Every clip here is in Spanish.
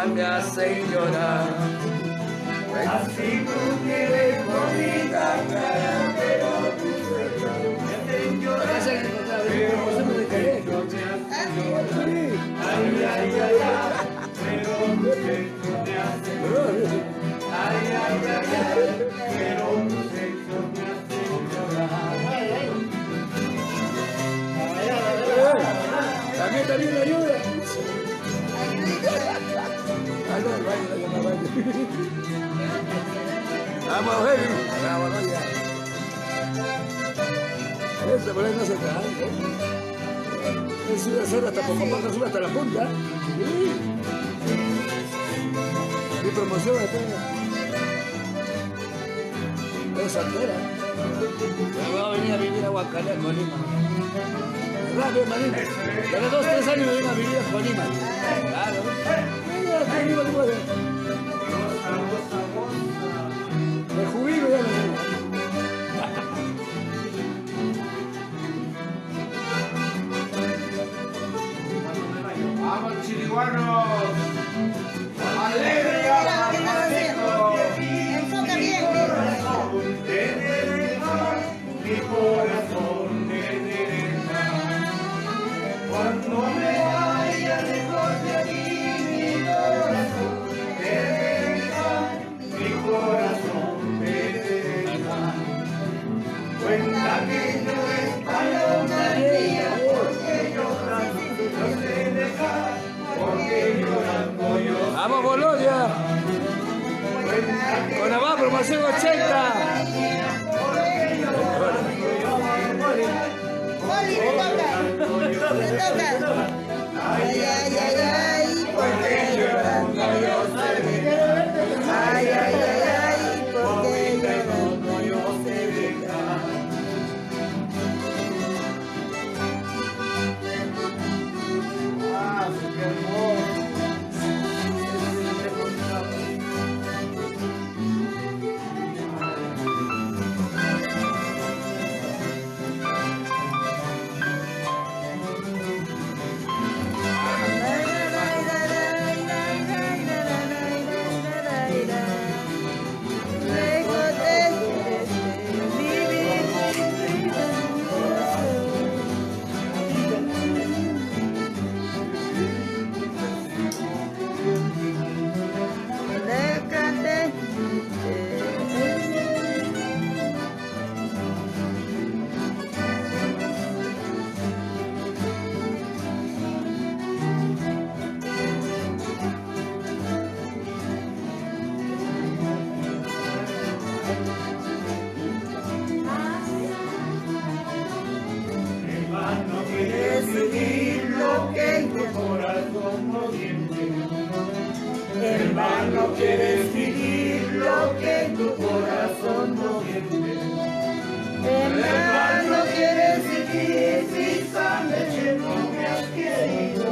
me hacen llorar. Así tú quieres bonita cara, pero tus sueños me hacen llorar. Pero tus sueños me hacen llorar. Ay, ay, ay, ay, pero tus sueños me hacen llorar. Ay, ay, ay, ay, pero tus sueños me hacen llorar. También ayuda. Vamos a ver. Bravo, no, ya. Ese por ahí no se cae. Él sube a hacer hasta poco más, sube hasta la punta. Y promociona todo. Es soltera. Va a venir a vivir a Huancané, Colima. Rápido, Marín. Cada 2 o 3 años me viene a vivir a Colima. Claro. Me jubilo ya no. ¡Vamos, chiriguanos! ¡Alegría, mamacito! Enfoca bien, Mi corazón te deja. Cuando me vaya lejos de aquí, mi corazón te deja. Mi corazón te deja. Cuenta que no es paloma mía, porque llorando no sé dejar, porque llorando yo. ¡Vamos, Bolonia! Con la más promoción 80. Poli, me toca. Me toca. Ay, ay, ay, ay, porque llorando yo sé dejar. Ay, ay, ay, ay, porque llorando yo sé dejar. Ah, qué hermoso. No quieres seguir lo que tu corazón no siente. En vano quieres vivir lo que tu corazón no siente. En vano quieres vivir si sabes que no me has querido.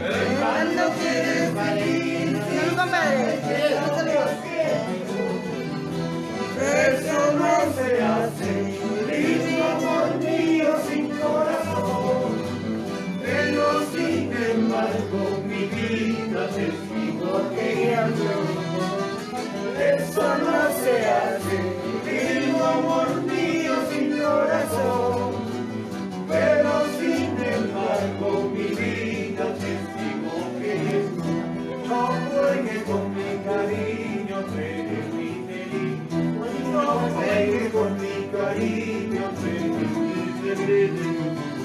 En vano quieres vivir si sabes que no me has querido. Eso no se hace, lindo amor mío sin corazón. Pero sin embargo mi vida te sigo queriendo. Eso no se hace, lindo amor mío sin corazón. Pero sin embargo mi vida te sigo queriendo. No juegues con mi cariño, tú eres mi delito. No juegues con mi cariño, tú eres mi delito.